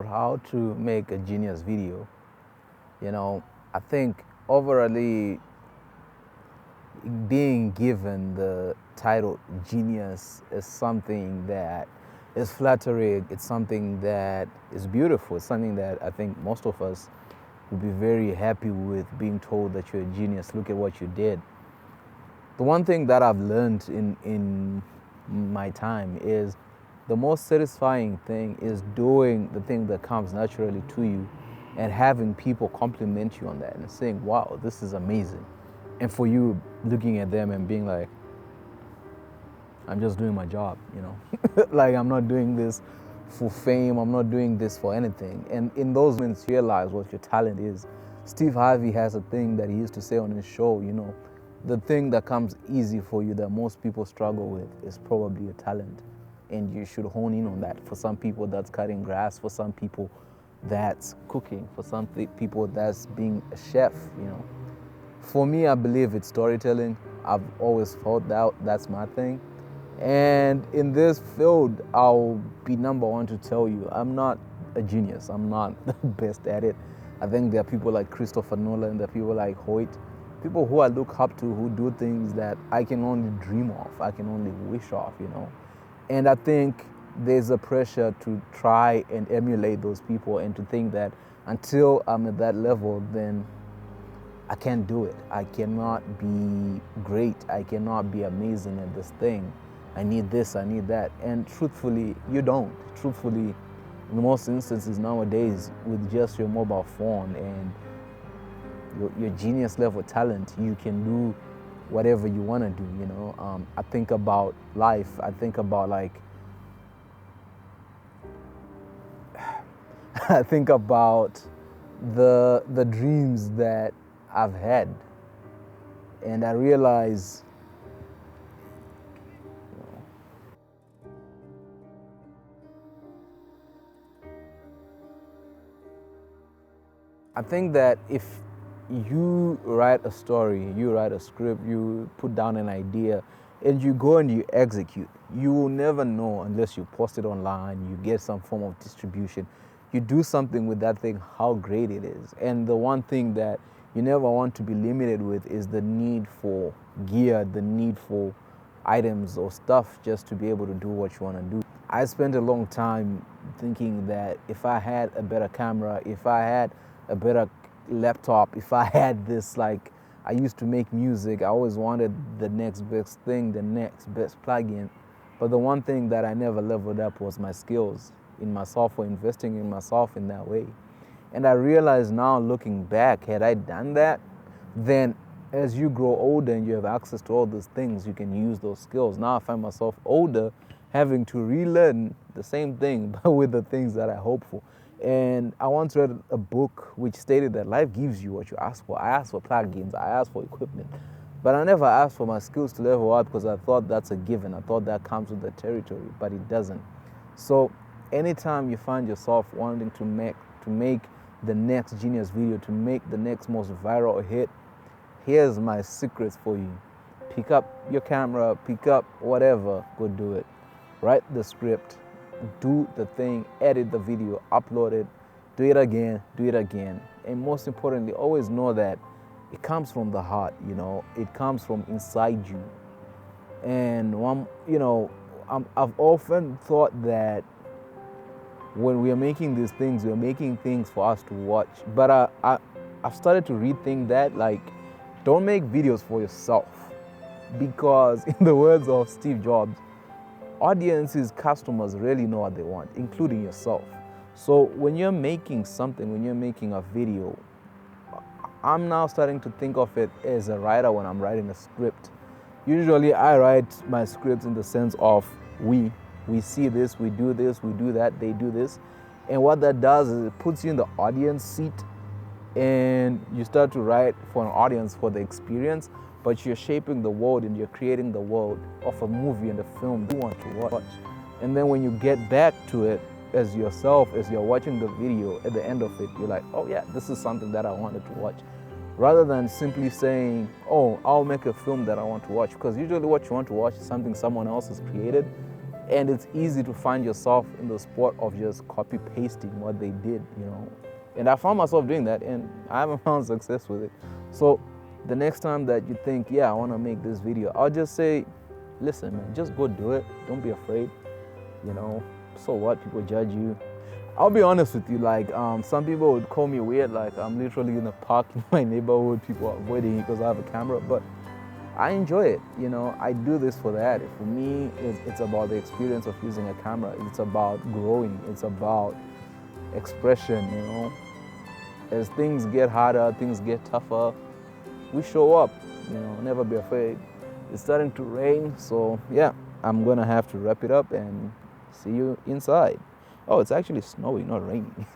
How to make a genius video. You know, I think overall being given the title genius is something that is flattering. It's something that is beautiful. It's something that I think most of us would be very happy with, being told that you're a genius. Look at what you did. The one thing that I've learned in my time is the most satisfying thing is doing the thing that comes naturally to you and having people compliment you on that and saying, wow, this is amazing. And for you looking at them and being like, I'm just doing my job, you know? Like, I'm not doing this for fame, I'm not doing this for anything. And in those moments, you realize what your talent is. Steve Harvey has a thing that he used to say on his show, you know, the thing that comes easy for you that most people struggle with is probably your talent. And you should hone in on that. For some people, that's cutting grass. For some people, that's cooking. For some people, that's being a chef, you know. For me, I believe it's storytelling. I've always felt that that's my thing. And in this field, I'll be number one to tell you, I'm not a genius. I'm not the best at it. I think there are people like Christopher Nolan, there are people like Hoyt, people who I look up to who do things that I can only dream of, I can only wish of, you know. And I think there's a pressure to try and emulate those people and to think that until I'm at that level, then I can't do it. I cannot be great. I cannot be amazing at this thing. I need this, I need that. And truthfully, you don't. Truthfully, in most instances nowadays, with just your mobile phone and your genius level talent, you can do whatever you want to do, you know. I think about life. I think about like, I think about the dreams that I've had, and I realize, I think that if you write a story, you write a script, you put down an idea, and you go and you execute, you will never know unless you post it online, you get some form of distribution, you do something with that thing, how great it is. And the one thing that you never want to be limited with is the need for gear, the need for items or stuff just to be able to do what you want to do. I spent a long time thinking that if I had a better camera, if I had a better laptop, if I had this, like, I used to make music, I always wanted the next best thing, the next best plugin. But the one thing that I never leveled up was my skills in myself, or investing in myself in that way. And I realize now, looking back, had I done that, then as you grow older and you have access to all those things, you can use those skills. Now I find myself older, having to relearn the same thing, but with the things that I hope for. And I once read a book which stated that life gives you what you ask for. I asked for plugins, I asked for equipment, but I never asked for my skills to level up because I thought that's a given. I thought that comes with the territory, but it doesn't. So anytime you find yourself wanting to make the next genius video, to make the next most viral hit, here's my secrets for you. Pick up your camera, pick up whatever, go do it. Write the script, do the thing, edit the video, upload it, do it again, and most importantly, always know that it comes from the heart, you know, it comes from inside you. And I've often thought that when we are making these things, we are making things for us to watch. But I've started to rethink that, like, don't make videos for yourself, because in the words of Steve Jobs, audiences, customers really know what they want, including yourself. So when you're making something, when you're making a video, I'm now starting to think of it as a writer when I'm writing a script. Usually I write my scripts in the sense of we see this, we do that, they do this. And what that does is it puts you in the audience seat, and you start to write for an audience, for the experience, but you're shaping the world and you're creating the world of a movie and a film you want to watch. And then when you get back to it as yourself, as you're watching the video, at the end of it, you're like, oh yeah, this is something that I wanted to watch. Rather than simply saying, oh, I'll make a film that I want to watch. Because usually what you want to watch is something someone else has created, And it's easy to find yourself in the sport of just copy pasting what they did, you know. And I found myself doing that, and I haven't found success with it. So the next time that you think, yeah, I want to make this video, I'll just say, listen, man, just go do it. Don't be afraid, you know. So what? People judge you. I'll be honest with you, like some people would call me weird, like I'm literally in a park in my neighborhood, people are avoiding it because I have a camera, but I enjoy it, you know. I do this for that. For me, it's about the experience of using a camera. It's about growing. It's about expression, you know. As things get harder, things get tougher, we show up, you know, never be afraid. It's starting to rain, so yeah, I'm gonna have to wrap it up and see you inside. Oh, it's actually snowing, not raining.